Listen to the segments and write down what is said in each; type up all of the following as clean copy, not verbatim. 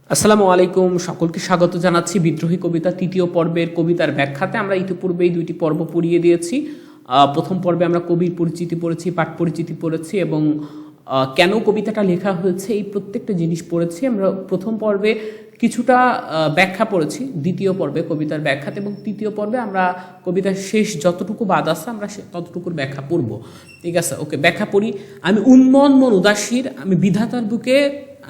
আসসালামু আলাইকুম, সকলকে স্বাগত জানাচ্ছি বিদ্রোহী কবিতা তৃতীয় পর্বের কবিতার ব্যাখ্যাতে। আমরা ইতিপূর্বেই দুইটি পর্ব পড়িয়ে দিয়েছি। প্রথম পর্বে আমরা কবির পরিচিতি পড়েছি, পাঠ পরিচিতি পড়েছি এবং কেন কবিতাটা লেখা হয়েছে এই প্রত্যেকটা জিনিস পড়েছি। আমরা প্রথম পর্বে কিছুটা ব্যাখ্যা পড়েছি, দ্বিতীয় পর্বে কবিতার ব্যাখ্যাতে, এবং তৃতীয় পর্বে আমরা কবিতার শেষ যতটুকু বাদ আছে আমরা ততটুকুর ব্যাখ্যা পড়ব। ঠিক আছে, ওকে, ব্যাখ্যা পড়ি। আমি উন্মন উদাসীর, আমি বিধাতার বুকে,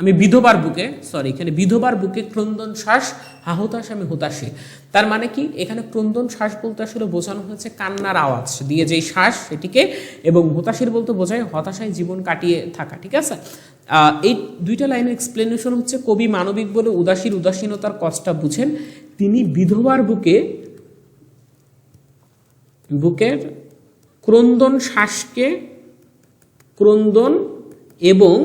আমি বিধবার বুকে, এখানে বিধবার বুকে ক্রন্দন শ্বাস, হাহতাশ আমি হতাশে। তার মানে কি, এখানে ক্রন্দন শ্বাস বলতে আসলে বোঝানো হয়েছে কান্নার আওয়াজ দিয়ে যেই শ্বাস সেটিকে, এবং হতাশির বলতে বোঝায় হতাশায় জীবন কাটিয়ে থাকা। ঠিক আছে, এই দুইটা লাইনের এক্সপ্লেনেশন হচ্ছে, কবি মানবিক বলে উদাসীর উদাসীনতার কষ্টটা বুঝেন। তিনি বিধবার বুকের ক্রন্দন শ্বাসকে, ক্রন্দন এবং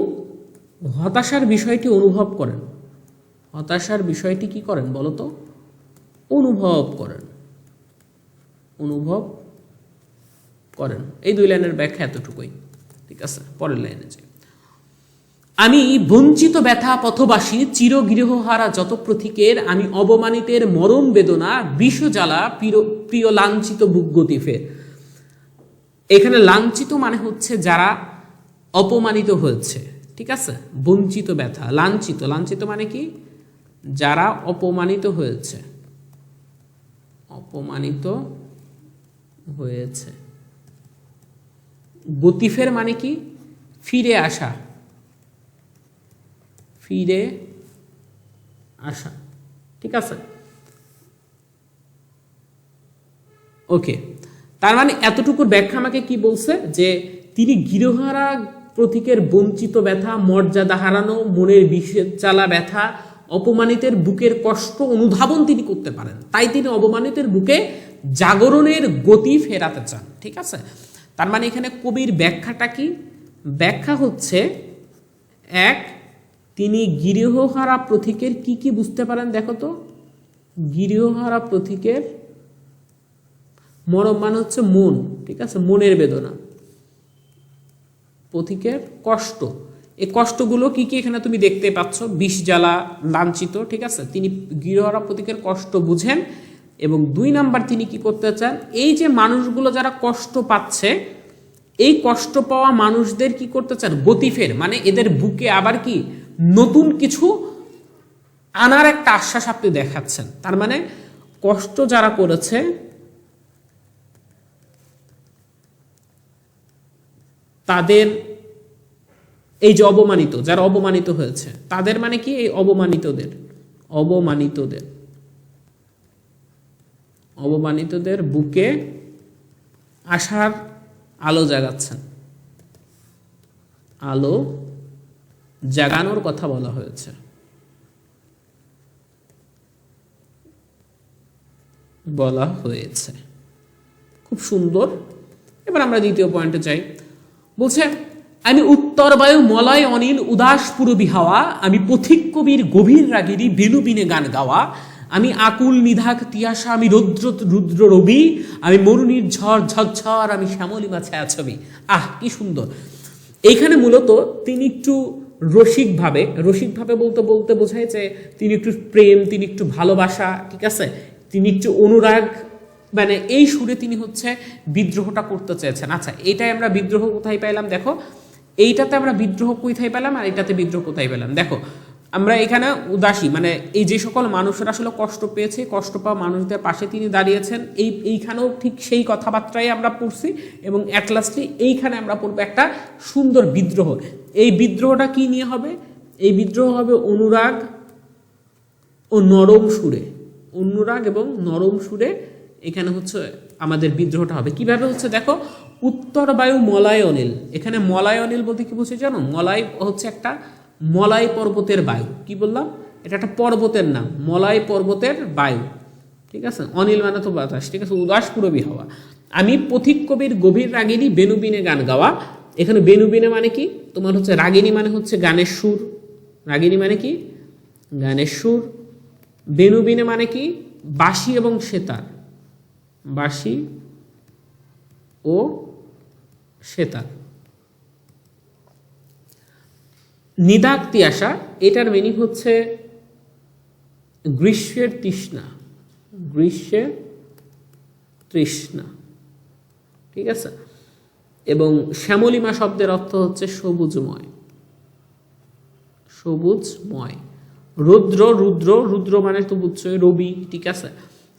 হতাশার বিষয়টি অনুভব করেন। হতাশার বিষয়টি কি করেন বলতো? অনুভব করেন। এই দুই লাইনের ব্যাখ্যা এতটুকুই। ঠিক আছে, পরের লাইনে যাই। আমি বঞ্চিত ব্যথা পথবাসী, চির গৃহহারা যত প্রতীকের, আমি অবমানিতের মরণ বেদনা, বিষজ্বালা প্রিয় লাঞ্ছিত বুক গতি ফের। এখানে লাঞ্ছিত মানে হচ্ছে যারা অপমানিত হয়েছে। ঠিক আছে, বঞ্চিত ব্যথা, লাঞ্ছিত মানে কি? যারা অপমানিত হয়েছে, গতিফের মানে কি? ফিরে আসা। ঠিক আছে, ওকে। তার মানে এতটুকুর ব্যাখ্যা আমাকে কি বলছে, যে তিনি গৃহহারা প্রতীকের বঞ্চিত ব্যথা, মর্যাদা হারানো, মনের বিষের জ্বালা ব্যথা, অপমানিতের বুকের কষ্ট অনুধাবন তিনি করতে পারেন। তাই তিনি অপমানিতের বুকে জাগরণের গতি ফেরাতে চান। ঠিক আছে, তার মানে এখানে কবির ব্যাখ্যাটা কি? ব্যাখ্যা হচ্ছে, এক, তিনি গৃহহারা প্রতীকের কি কি বুঝতে পারেন দেখো তো। গৃহহারা প্রতীকের মরম মানে হচ্ছে মন। ঠিক আছে, মনের বেদনা, প্রতীকের কষ্ট। এই কষ্টগুলো কি কি এখানে তুমি দেখতে পাচ্ছ, বিষ জ্বালা, লাঞ্ছিত। ঠিক আছে, তিনি গৃহহারা প্রতীকের কষ্ট বুঝেন। এবং 2 নাম্বার তিনি কি করতে চান, এই যে মানুষগুলো যারা কষ্ট পাচ্ছে, এই কষ্ট পাওয়া মানুষদের কি করতে চান, গতিফের, মানে এদের বুকে আবার কি নতুন কিছু আনার একটা আশ্বাস আপনি দেখাচ্ছেন। তার মানে কষ্ট যারা করেছে, তাদের এই যে যারা অবমানিত হয়েছে, তাদের মানে কি, এই অবমানিতদের বুকে আশার আলো জাগাচ্ছেন। আলো জাগানোর কথা বলা হয়েছে। খুব সুন্দর। এবার আমরা দ্বিতীয় পয়েন্টে যাই। বলছে, আমি উত্তর বায়ু মলয় অনিল উদাস পুরবী হাওয়া, আমি পথিক কবির গভীর রাগিনী বেনুবিনে গান গাওয়া, আমি আকুল নিধাক তিয়াসা, আমি রুদ্র রবি, আমি মরুনির ঝড় ঝরঝর, আমি শ্যামলিমা ছায়াছবি। কি সুন্দর। এইখানে মূলত তিনি একটু রসিকভাবে বলতে বোঝায় যে তিনি একটু প্রেম, তিনি একটু ভালোবাসা, ঠিক আছে, তিনি একটু অনুরাগ, মানে এই সুরে তিনি হচ্ছে বিদ্রোহটা করতে চেয়েছেন। আচ্ছা, এটাই আমরা বিদ্রোহ কোথায় পেলাম দেখো। এইটাতে আমরা বিদ্রোহ কোথায় পেলাম, আর এটাতে বিদ্রোহ কোথায় পেলাম দেখো। আমরা এখানে উদাসী, মানে এই যে সকল মানুষরা আসলে কষ্ট পেয়েছে, কষ্ট পাওয়া মানুষদের পাশে তিনি দাঁড়িয়েছেন। এইখানেও ঠিক সেই কথাবার্তাই আমরা পড়ছি, এবং অ্যাট লাস্টলি এইখানে আমরা পড়বো একটা সুন্দর বিদ্রোহ। এই বিদ্রোহটা কি নিয়ে হবে? এই বিদ্রোহ হবে অনুরাগ এবং নরম সুরে। এখানে হচ্ছে আমাদের বিদ্রোহটা হবে কিভাবে হচ্ছে দেখো। উত্তর বায়ু মলয় অনিল, এখানে মলয় অনিল বলতে কি বলছে জানো? মলয় হচ্ছে একটা মলয় পর্বতের বায়ু। কি বললাম? এটা একটা পর্বতের নাম, মলয় পর্বতের বায়ু। ঠিক আছে, অনিল মানে তো বাতাস। ঠিক আছে, উদাস পুরবী হাওয়া, আমি পথিক কবির গভীর রাগিনী বেনুবিনে গান গাওয়া। এখানে বেনুবিনে মানে কি তোমার হচ্ছে, রাগিনী মানে হচ্ছে গানের সুর, রাগিনী মানে কি গানের সুর, বেনুবিনে মানে কি বাঁশি এবং সেতার, বাঁশি ও সেতার। নিদাক তিয়াসা, এটার মিনিং হচ্ছে গ্রীষ্মের তৃষ্ণা, গ্রীষ্মের তৃষ্ণা, ঠিক আছে। এবং শ্যামলিমা শব্দের অর্থ হচ্ছে সবুজময়, সবুজময়। রৌদ্র, রুদ্র, রুদ্র মানে তো বুঝছই রবি, ঠিক আছে।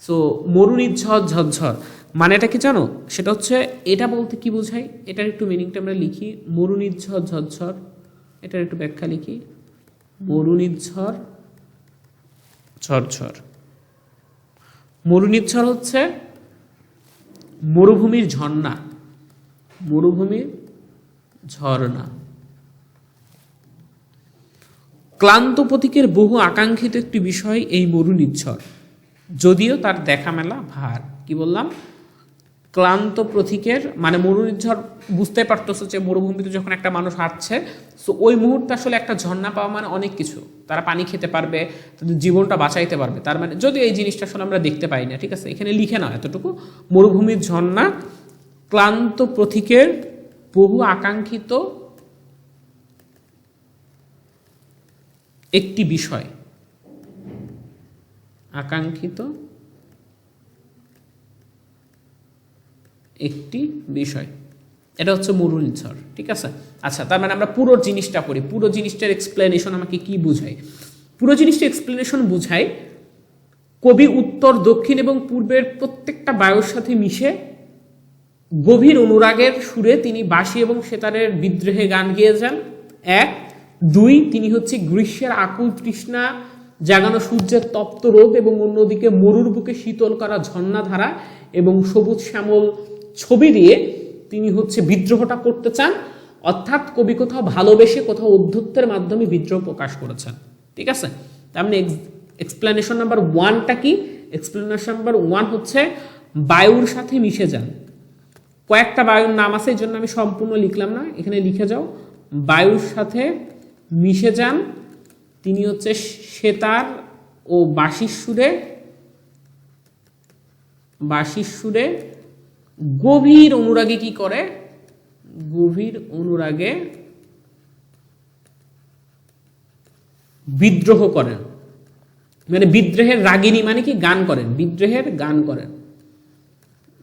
সো মরুনিঝড় ঝরঝর মানেটা কি জানো? সেটা হচ্ছে, এটা বলতে কি বোঝায়, এটার একটু মিনিংটা আমরা লিখি। মরুনিঝড় ঝরঝর, এটার একটু ব্যাখ্যা লিখি। মরুনিঝড় ঝরঝর, মরুনিঝড় হচ্ছে মরুভূমির ঝর্ণা, মরুভূমির ঝর্ণা। ক্লান্ত পথিকের বহু আকাঙ্ক্ষিত একটি বিষয় এই মরুনিঝড়, যদিও তার দেখা মেলা ভার। কি বললাম? ক্লান্ত পথিকের মানে মরুনিঝড়, বুঝতে পারতেছো যে মরুভূমিতে যখন একটা মানুষ হাঁটছে, সো ওই মুহূর্তে আসলে একটা ঝর্ণা পাওয়া মানে অনেক কিছু, তারা পানি খেতে পারবে, তাদের জীবনটা বাঁচাইতে পারবে। তার মানে যদিও এই জিনিসটা আসলে আমরা দেখতে পাই না, ঠিক আছে, এখানে লিখে নাও এতটুকু, মরুভূমির ঝর্ণা, ক্লান্ত পথিকের বহু আকাঙ্ক্ষিত একটি বিষয়, আকাঙ্ক্ষিত একটি বিষয়, এটা হচ্ছে মরুনিঝড়, ঠিক আছে। আচ্ছা, তার মানে আমরা পুরো জিনিসটা পড়ি, পুরো জিনিসটার এক্সপ্লেনেশন আমাকে কি বুঝায়? পুরো জিনিসটা এক্সপ্লেনেশন বুঝায়, কবি উত্তর, দক্ষিণ এবং পূর্বের প্রত্যেকটা বায়ুর সাথে মিশে গভীর অনুরাগের সুরে তিনি বাঁশি এবং সেতারের বিদ্রোহে গান গেয়ে যান। এক, দুই, তিনি হচ্ছে গ্রীষ্মের আকুল তৃষ্ণা জাগানো সূর্যের তপ্ত রোদ এবং অন্যদিকে মরুর বুকে শীতল করা ঝর্ণাধারা এবং সবুজ শ্যামল ছবি দিয়ে তিনি হচ্ছে বিদ্রোহটা করতে চান। অর্থাৎ কবি কোথাও ভালোবেসে, কোথাও অধ্যত্বের মাধ্যমে বিদ্রোহ প্রকাশ করেছেন, ঠিক আছে। তার মানে এক্সপ্লেনেশন নাম্বার ওয়ানটা কি? এক্সপ্লেনেশন নাম্বার ওয়ান হচ্ছে বায়ুর সাথে মিশে যান। কয়েকটা বায়ুর নাম আছে, এই জন্য আমি সম্পূর্ণ লিখলাম না, এখানে লিখে যাও। বায়ুর সাথে মিশে যান, তিনি হচ্ছে সেতার ও বাঁশির সুরে, বাঁশির সুরে গভীর অনুরাগে কি করে? গভীর অনুরাগে বিদ্রোহ করেন। মানে বিদ্রোহের রাগিনী মানে কি? গান করেন, বিদ্রোহের গান করেন।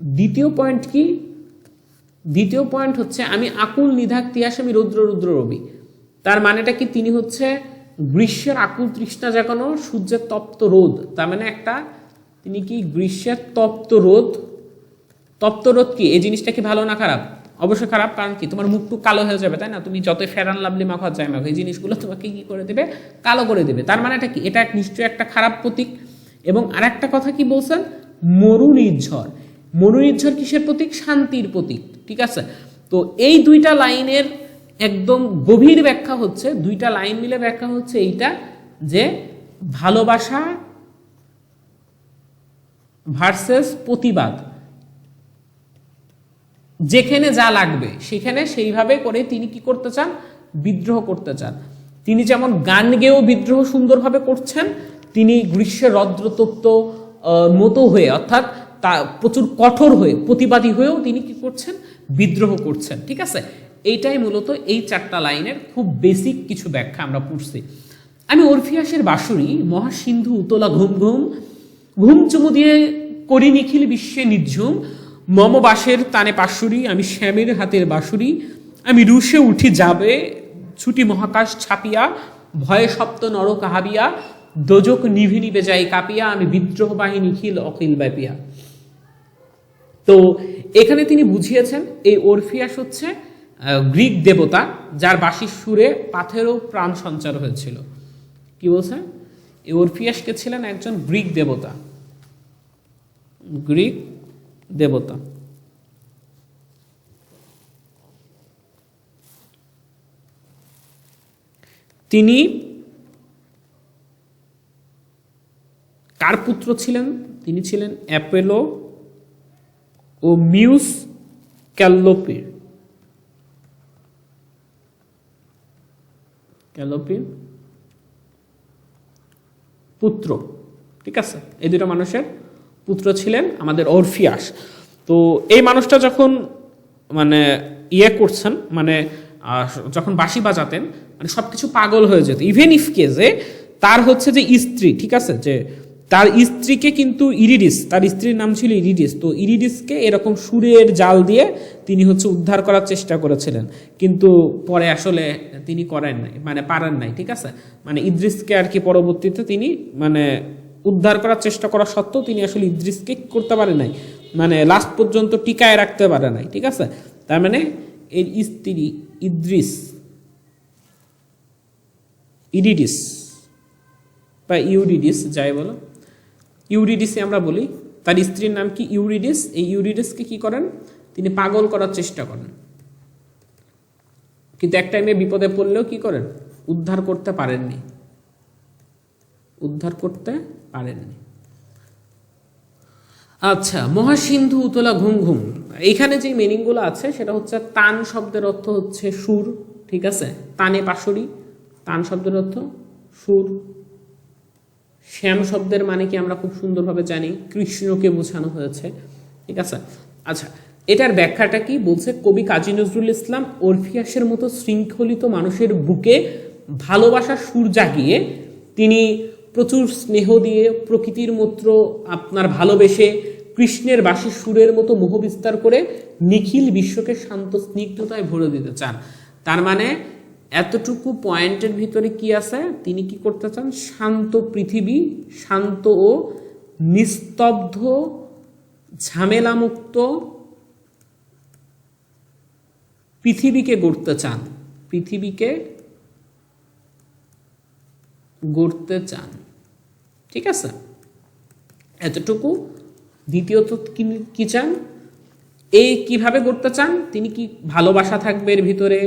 দ্বিতীয় পয়েন্ট কি? দ্বিতীয় পয়েন্ট হচ্ছে, আমি আকুল নিধাক তিয়াস আমি রৌদ্র রুদ্র রবি। তার মানেটা কি? তিনি হচ্ছে গ্রীষ্মের আকুল তৃষ্ণা জাগানো সূর্যের তপ্ত রোদ। তার মানে একটা, তিনি কি গ্রীষ্মের তপ্ত রোদ। তপ্ত রোদ কি? এই জিনিসটা কি ভালো না খারাপ? অবশ্যই খারাপ। কারণ কি? তোমার মুখ টুক কালো হয়ে যাবে, তাই না? তুমি যতই ফেরান লাভলি মাখা যায় মাখো, এই জিনিসগুলো তোমাকে কি করে দেবে? কালো করে দেবে। তার মানে এটা কি? এটা নিশ্চয়ই একটা খারাপ প্রতীক। এবং আর একটা কথা কি বলছেন? মরুনিঝড়। মরুনিঝড় কিসের প্রতীক? শান্তির প্রতীক, ঠিক আছে। তো এই দুইটা লাইনের একদম গভীর ব্যাখ্যা হচ্ছে, দুইটা লাইন মিলে ব্যাখ্যা হচ্ছে এইটা, যে ভালোবাসা ভার্সেস প্রতিবাদ। যেখানে যা লাগবে সেখানে সেইভাবে করে তিনি কি করতে চান? বিদ্রোহ করতে চান। তিনি যেমন গান গেয়েও বিদ্রোহ সুন্দরভাবে করছেন, তিনি গ্রীষ্মের রৌদ্রতপ্ত মতো হয়ে, অর্থাৎ তা প্রচুর কঠোর হয়ে, প্রতিবাদী হয়েও তিনি কি করছেন? বিদ্রোহ করছেন, ঠিক আছে। এইটাই মূলত এই চারটা লাইনের খুব বেসিক কিছু ব্যাখ্যা আমরা পড়ছি। আমি অরফিয়াসের বাঁশুরি, মহাসিন্ধু উতলা ঘুম ঘুম, ঘুম চুমু দিয়ে করি নিখিল বিশ্বে নির্ঝুম, মম বাসের তানে পাশুরি, আমি শ্যামের হাতের বাঁশুরি, আমি রুশে উঠি যাবে ছুটি মহাকাশ ছাপিয়া, ভয়ে সপ্ত নর কাহাবিয়া, দোজক নিভে নিবে যাই কাঁপিয়া, আমি বিদ্রোহবাহী নিখিল অখিল ব্যাপিয়া। তো এখানে তিনি বুঝিয়েছেন এই অরফিয়াস হচ্ছে গ্রিক দেবতা, যার বাঁশির সুরে পাথেরও প্রাণ সঞ্চার হয়েছিল। কি বলছেন? এই অরফিয়াসকে ছিলেন একজন গ্রিক দেবতা, গ্রিক দেবতা। তিনি কার পুত্র ছিলেন? তিনি ছিলেন অ্যাপোলো ও মিউস ক্যালোপির পুত্র, ঠিক আছে। এই দুটো মানুষের পুত্র ছিলেন আমাদের অরফিয়াস। তো এই মানুষটা যখন মানে করছেন, মানে যখন বাঁশি বাজাতেন, মানে সবকিছু পাগল হয়ে যেত। ইভেন ইফ কেসে তার হচ্ছে যে স্ত্রী, ঠিক আছে, যে তার স্ত্রীকে কিন্তু ইরিডিস, তার স্ত্রীর নাম ছিল ইরিডিস, তো ইরিডিসকে এরকম সুরের জাল দিয়ে তিনি হচ্ছে উদ্ধার করার চেষ্টা করেছিলেন, কিন্তু পরে আসলে তিনি করেন নাই, মানে পারেন নাই, ঠিক আছে, মানে ইদ্রিসকে আর কি পরবর্তীতে তিনি মানে উদ্ধার করার চেষ্টা করা সত্ত্বেও তিনি আসলে ইদ্রিসকে করতে পারে নাই, মানে লাস্ট পর্যন্ত টিকায় রাখতে পারে নাই, ঠিক আছে। তার মানে এর স্ত্রী ইদ্রিস, ইরিডিস বা ইউরিডিস যাই বলো, ইউরিডিসে আমরা বলি, তার স্ত্রীর নাম কি ইউরিডিস। এই ইউরিডিসকে কি করেন, তিনি পাগল করার চেষ্টা করেন, কিন্তু এক টাইমে বিপদে পড়লেও কি করেন, উদ্ধার করতে পারেননি, উদ্ধার করতে পারেননি। আচ্ছা, মহাসিন্ধু উতলা ঘুম ঘুম, এখানে যে মিনিংগুলো আছে সেটা হচ্ছে তান শব্দের অর্থ হচ্ছে সুর, ঠিক আছে, তানে পাশরি, তান শব্দের অর্থ সুর। শ্যাম শব্দের মানে কি আমরা খুব সুন্দরভাবে জানি, কৃষ্ণকে বোঝানো হয়েছে, ঠিক আছে। আচ্ছা, এটার ব্যাখ্যাটা কি বলছে, কবি কাজী নজরুল ইসলাম অরফিয়াসের মতো শৃঙ্খলিত মানুষের বুকে ভালোবাসার সুর জাগিয়ে তিনি প্রচুর স্নেহ দিয়ে প্রকৃতির মতো আপনার ভালোবেসে কৃষ্ণের বাঁশির সুরের মতো মোহ বিস্তার করে নিখিল বিশ্বকে শান্ত স্নিগ্ধতায় ভরে দিতে চান। তার মানে এতটুকু পয়েন্টের ভিতরে কি আছে, তিনি কি করতে চান, শান্ত পৃথিবী, শান্ত ও নিস্তব্ধ ঝামেলামুক্ত পৃথিবীকে গড়তে চান, পৃথিবীকে গড়তে চান, ঠিক আছে, এতটুকু। দ্বিতীয়ত কি চান, এই কিভাবে গড়তে চান, তিনি কি ভালোবাসা থাকবে এর ভিতরে,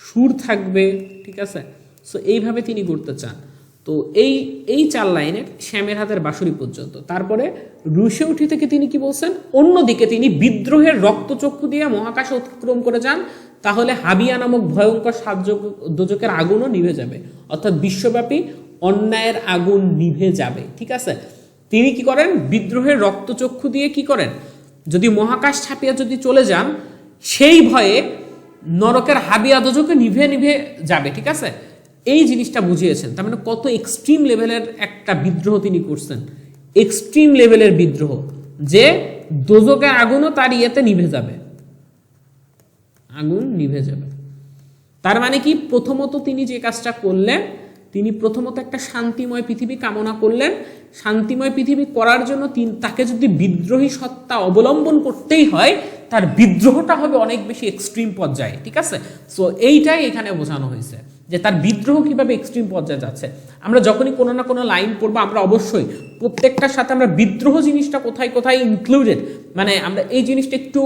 সুর থাকবে, ঠিক আছে, সো এইভাবে তিনি গড়তে চান। তো এই 4 লাইনের শ্যামের হাতের বাঁশরি পর্যন্ত। তারপরে রুশে উঠি থেকে তিনি কি বলছেন, অন্যদিকে তিনি বিদ্রোহের রক্তচক্ষু দিয়ে মহাকাশে অতিক্রম করে যান, তাহলে হাবিয়া নামক ভয়ঙ্কর দোজকের আগুনও নিভে যাবে, অর্থাৎ বিশ্বব্যাপী অন্যায়ের আগুন নিভে যাবে, ঠিক আছে। তিনি কি করেন, বিদ্রোহের রক্তচক্ষু দিয়ে কি করেন, যদি মহাকাশ ছাপিয়ে যদি চলে যান, সেই ভয়ে নরকের হাবিয়া দোজকে নিভে নিভে যাবে, ঠিক আছে, এই জিনিসটা বুঝিয়েছেন। তার মানে কত এক্সট্রিম লেভেলের একটা বিদ্রোহ তিনি করছেন, এক্সট্রিম লেভেলের বিদ্রোহ, যে দোজকের আগুনও তার ইয়েতে নিভে যাবে, আগুন নিভে যাবে। তার মানে কি, প্রথমত তিনি যে কাজটা করলেন, তিনি প্রথমত একটা শান্তিময় পৃথিবী কামনা করলেন। শান্তিময় পৃথিবী করার জন্য তাকে যদি বিদ্রোহী সত্তা অবলম্বন করতেই হয়, তার বিদ্রোহটা হবে অনেক বেশি এক্সট্রিম পর্যায়ে, ঠিক আছে। সো এইটাই এখানে বোঝানো হয়েছে, যে তার বিদ্রোহ কিভাবে এক্সট্রিম পর্যায়ে যাচ্ছে। আমরা যখনই কোনো না কোনো লাইন পড়বো, আমরা অবশ্যই প্রত্যেকটার সাথে আমরা বিদ্রোহ জিনিসটা কোথায় কোথায় ইনক্লুডেড, মানে আমরা এই জিনিসটা একটু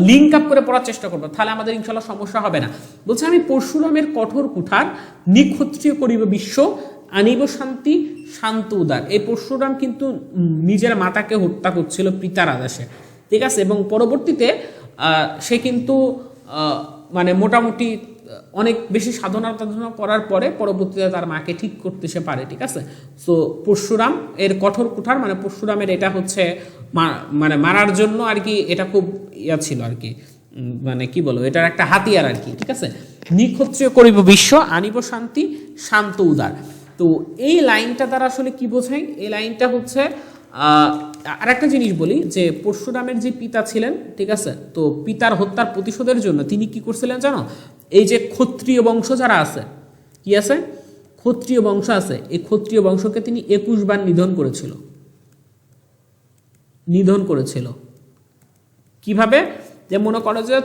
লিঙ্ক আপ করে পড়ার চেষ্টা করবো, তাহলে আমাদের ইনশাল্লাহ সমস্যা হবে না। বলছে, আমি পরশুরামের কঠোর কুঠার নিক্ষত্রিয় করিব বিশ্ব, আনিব শান্তি শান্ত উদার। এই পরশুরাম কিন্তু নিজের মাতাকে হত্যা করছিল পিতার আদেশে, ঠিক আছে, এবং পরবর্তীতে সে কিন্তু মানে মোটামুটি অনেক বেশি সাধনা করার পরে পরবর্তীতে তার মাকে ঠিক করতে সে পারে, ঠিক আছে। সো পরশুরাম এর কঠোর কুঠার, মানে পরশুরামের এটা হচ্ছে মানে মারার জন্য আর কি, এটা খুব ইয়া ছিল আর কি, মানে কি বলবো, এটার একটা হাতিয়ার আর কি, ঠিক আছে। নিক্ষত্রিয় করিব বিশ্ব, আনিব শান্তি শান্ত উদার। তো এই লাইনটা দ্বারা আসলে কি বোঝায়, এই লাইনটা হচ্ছে আর একটা জিনিস বলি, যে পরশুরামের যে পিতা ছিলেন, ঠিক আছে, তো পিতার হত্যার প্রতিশোধের জন্য তিনি কি করছিলেন জানো, এই যে ক্ষত্রিয় বংশ যারা আছে, কি আছে, ক্ষত্রিয় বংশ আছে, এই ক্ষত্রিয় বংশকে তিনি 21 বার নিধন করেছিল। কিভাবে, যে মনে করো যে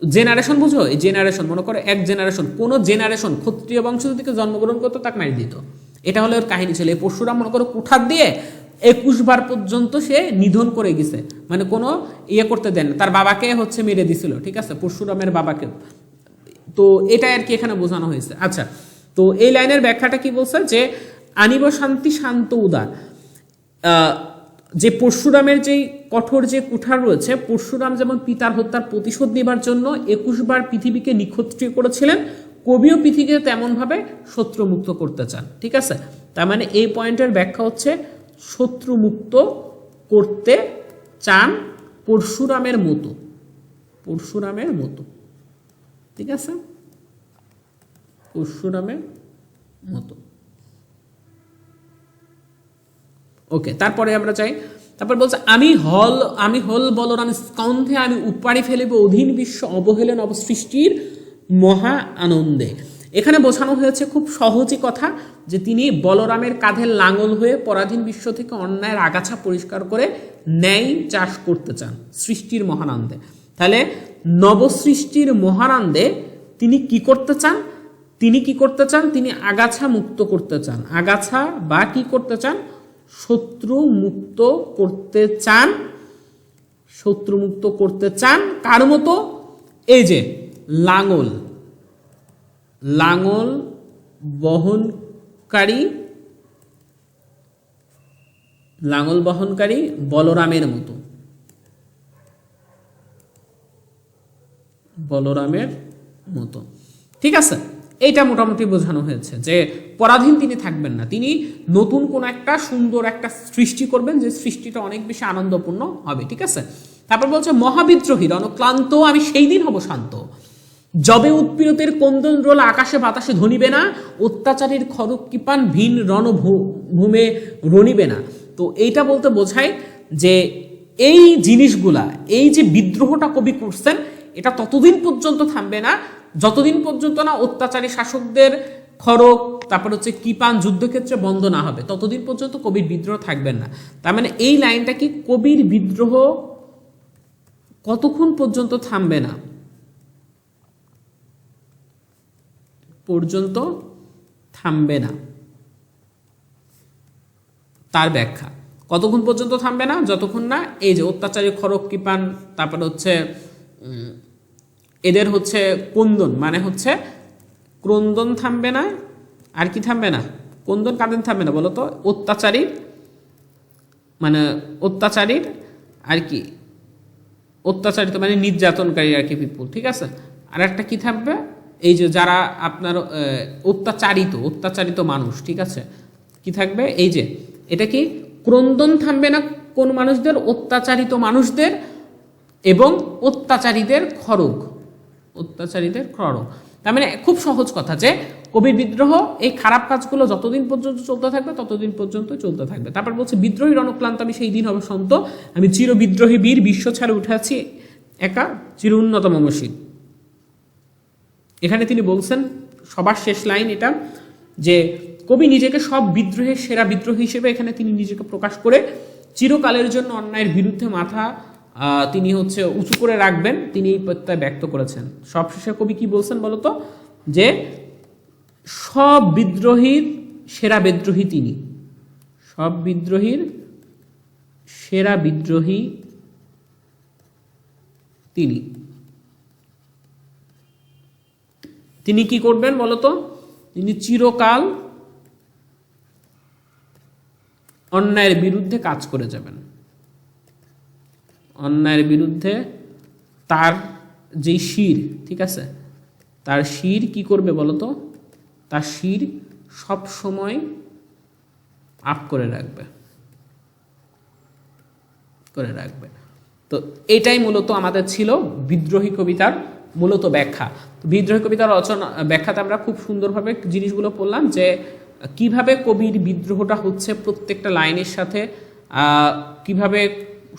জেনারেশন, বুঝো, এই জেনারেশন, মনে করো এক জেনারেশন, কোন জেনারেশন ক্ষত্রিয় বংশ থেকে জন্মগ্রহণ করতো তাকে মারি দিত, এটা হলো ওর কাহিনী ছিল। এই পরশুরাম মনে করো কুঠার দিয়ে 21 বার পর্যন্ত সে নিধন করে গেছে, মানে কোনো ইয়ে করতে দেন, তার বাবাকে হচ্ছে মেরে দিছিল, ঠিক আছে, পরশুরামের বাবাকে। তো এটাই আর কি এখানে বোঝানো হয়েছে। আচ্ছা, তো এই লাইনের ব্যাখ্যাটা কি বলছে, যে আনিব শান্তি শান্ত উদার, যে পরশুরামের যেই কঠোর যে কুঠার রয়েছে, পরশুরাম যেমন পিতার হত্যার প্রতিশোধ নেবার জন্য 21 বার পৃথিবীকে নিক্ষত্রিয় করেছিলেন, কবিও পৃথিবীকে তেমনভাবে শত্রুমুক্ত করতে চান, ঠিক আছে। তার মানে এই পয়েন্টের ব্যাখ্যা হচ্ছে শত্রুমুক্ত করতে চান পরশুরামের মতো, পরশুরামের মতো, ঠিক আছে, পরশুরামের মতো। ওকে, তারপরে আমরা চাই, তারপর বলছে আমি হল বলরাম স্কন্ধে আমি উপাড়ি ফেলিব অধীন বিশ্ব অবহেলেন অবসৃষ্টির মহা আনন্দে। এখানে বোঝানো হয়েছে খুব সহজই কথা যে তিনি বলরামের কাঁধে লাঙল হয়ে পরাধীন বিশ্ব থেকে অন্যায়ের আগাছা পরিষ্কার করে ন্যায় চাষ করতে চান সৃষ্টির মহানন্দে। তাহলে নবসৃষ্টির মহানন্দে তিনি কি করতে চান? তিনি আগাছা মুক্ত করতে চান। আগাছা বা কি করতে চান? শত্রু মুক্ত করতে চান। কার মতো? এই যে লাঙল বহনকারী বলরামের মতো। ঠিক আছে, এইটা মোটামুটি বোঝানো হয়েছে যে পরাধীন তিনি থাকবেন না, তিনি নতুন কোন একটা সুন্দর একটা সৃষ্টি করবেন, যে সৃষ্টিটা অনেক বেশি আনন্দপূর্ণ হবে। ঠিক আছে, তারপর বলছে মহাবিদ্রোহী রণক্লান্ত আমি সেই দিন হব শান্ত, যবে উৎপীড়িতের ক্রন্দন রোল আকাশে বাতাসে ধ্বনিবে না, অত্যাচারীর খড়গ কৃপান ভিন রণভূমে রণিবে না। তো এইটা বলতে বোঝায় যে এই জিনিসগুলা, এই যে বিদ্রোহটা কবি করছেন, এটা ততদিন পর্যন্ত থামবে না যতদিন পর্যন্ত না অত্যাচারী শাসকদের খড়গ, তারপর হচ্ছে কৃপান যুদ্ধক্ষেত্রে বন্ধ না হবে, ততদিন পর্যন্ত কবির বিদ্রোহ থাকবেন না। তার মানে এই লাইনটা কি, কবির বিদ্রোহ কতক্ষণ পর্যন্ত থামবে না? তার ব্যাখ্যা কতক্ষণ পর্যন্ত থামবে না? যতক্ষণ না এই যে অত্যাচারী খড়গ কৃপান, তারপর হচ্ছে এদের হচ্ছে ক্রন্দন, মানে হচ্ছে ক্রন্দন থামবে না। আর কি থামবে না? ক্রন্দন কাদের থামবে না বলতো? অত্যাচারীর আর কি, অত্যাচারিত মানে নির্যাতনকারী আর কি পিপুল। ঠিক আছে, আর একটা কি থাকবে? এই যে যারা আপনার অত্যাচারিত মানুষ। ঠিক আছে, কি থাকবে? এই যে এটা কি, ক্রন্দন থামবে না কোন মানুষদের? অত্যাচারিত মানুষদের এবং অত্যাচারীদের খড়গ। তার মানে খুব সহজ কথা যে কবির বিদ্রোহ, এই খারাপ কাজগুলো যতদিন পর্যন্ত চলতে থাকবে ততদিন পর্যন্ত চলতে থাকবে। তারপর বলছে বিদ্রোহী রণক্লান্ত আমি সেই দিন হবে সন্ত, আমি চির বিদ্রোহী বীর বিশ্ব ছাড়ে উঠেছি একা চির উন্নত মমশীল। এখানে তিনি বলছেন সবার শেষ লাইন এটা, যে কবি নিজেকে সব বিদ্রোহের সেরা বিদ্রোহী হিসেবে এখানে তিনি নিজেকে প্রকাশ করে চিরকালের জন্য অন্যায়ের বিরুদ্ধে মাথা তিনি হচ্ছে উঁচু করে রাখবেন, তিনি এই প্রত্যয় ব্যক্ত করেছেন। সবশেষে কবি কি বলছেন বলতো? যে সব বিদ্রোহীর সেরা বিদ্রোহী তিনি, সব বিদ্রোহীর সেরা বিদ্রোহী তিনি কি করবেন বলতো? তিনি চিরকাল অন্যায়ের বিরুদ্ধে কাজ করে যাবেন। অন্যায়ের বিরুদ্ধে তার যে শির, ঠিক আছে, তার শির কি করবে বলতো? তার শির সব সময় আপ করে রাখবে। তো এটাই মূলত আমাদের ছিল বিদ্রোহী কবিতার মূলত ব্যাখ্যা। বিদ্রোহী কবিতার ব্যাখ্যাতে আমরা খুব সুন্দরভাবে জিনিসগুলো পড়লাম, যে কিভাবে কবির বিদ্রোহটা হচ্ছে প্রত্যেকটা লাইনের সাথে, কিভাবে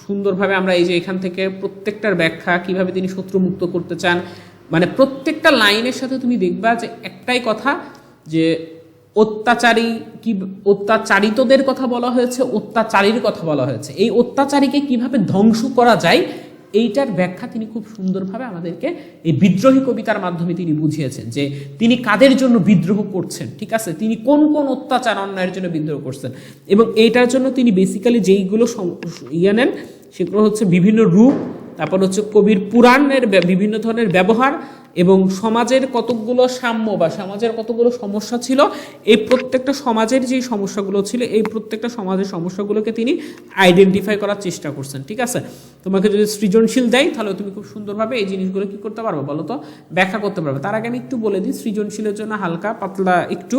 সুন্দরভাবে আমরা এই যে এখান থেকে প্রত্যেকটার ব্যাখ্যা, কিভাবে তিনি শত্রুমুক্ত করতে চান, মানে প্রত্যেকটা লাইনের সাথে তুমি দেখবা যে একটাই কথা, যে অত্যাচারিতদের কথা বলা হয়েছে, অত্যাচারীর কথা বলা হয়েছে। এই অত্যাচারীকে কিভাবে ধ্বংস করা যায় এইটার ব্যাখ্যা তিনি খুব সুন্দরভাবে আমাদেরকে এই বিদ্রোহী কবিতার মাধ্যমে তিনি বুঝিয়েছেন, যে তিনি কাদের জন্য বিদ্রোহ করছেন। ঠিক আছে, তিনি কোন কোন অত্যাচার অন্যায়ের জন্য বিদ্রোহ করছেন, এবং এইটার জন্য তিনি বেসিক্যালি যেইগুলো নেন সেগুলো হচ্ছে বিভিন্ন রূপ, তারপর হচ্ছে কবির পুরাণের বিভিন্ন ধরনের ব্যবহার, এবং সমাজের কতকগুলো সাম্য বা সমাজের কতগুলো সমস্যা ছিল, এই প্রত্যেকটা সমাজের যে সমস্যাগুলো ছিল, এই প্রত্যেকটা সমাজের সমস্যাগুলোকে তিনি আইডেন্টিফাই করার চেষ্টা করছেন। ঠিক আছে, তোমাকে যদি সৃজনশীল দেয় তাহলে তুমি খুব সুন্দরভাবে এই জিনিসগুলো কি করতে পারবে বলো তো? ব্যাখ্যা করতে পারবে। তার আগে আমি একটু বলে দিই সৃজনশীলের জন্য হালকা পাতলা একটু,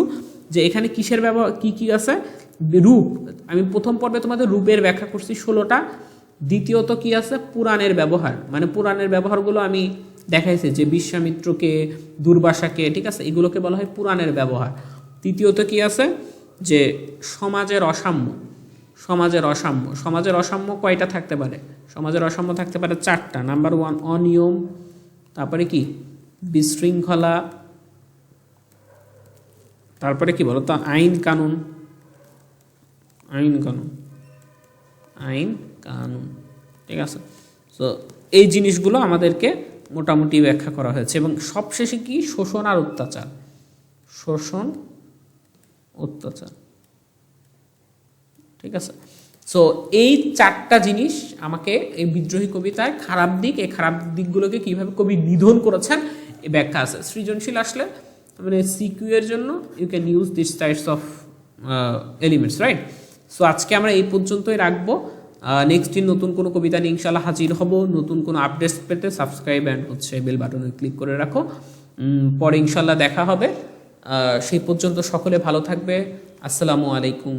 যে এখানে কিসের ব্যবহার কি আছে। রূপ, আমি প্রথম পর্বে তোমাদের রূপের ব্যাখ্যা করছি 16টা। দ্বিতীয়ত কি আছে? পুরাণের ব্যবহার, মানে পুরাণের ব্যবহারগুলো আমি দেখাইছে, যে বিশ্বামিত্রকে, দুর্বাসাকে, ঠিক আছে, এগুলোকে বলা হয় পুরাণের ব্যবহার। তৃতীয়ত কি আছে? যে সমাজের অসাম্য, সমাজের অসাম্য। সমাজের অসাম্য কয়টা থাকতে পারে? সমাজের অসাম্য থাকতে পারে 4টা। নাম্বার 1 অনিয়ম, তারপরে কি বিশৃঙ্খলা, তারপরে কি বলতো আইন কানুন, আইন কানুন, আইন কানুন, ঠিক আছে। তো এই জিনিসগুলো আমাদেরকে মোটামুটি ব্যাখ্যা করা হয়েছে। এবং সবশেষে কি শোষণ আর অত্যাচার, শোষণ অত্যাচার, ঠিক আছে। সো এই 4টা জিনিস আমাকে এই বিদ্রোহী কবিতায় খারাপ দিক, এই খারাপ দিকগুলোকে কিভাবে কবি নিধন করেছেন এই ব্যাখ্যা আছে। সৃজনশীল আসলে মানে সিকিউ এর জন্য you can use this types of elements, right. So আজকে আমরা এই পর্যন্তই রাখবো। নেক্সট দিন নতুন কোনো কবিতা নিয়ে ইনশাল্লাহ হাজির হব। নতুন কোনো আপডেটস পেতে সাবস্ক্রাইব অ্যান্ড বেল বাটনে ক্লিক করে রাখো। পরে ইনশাল্লাহ দেখা হবে। সেই পর্যন্ত সকলে ভালো থাকবে। আসসালামু আলাইকুম।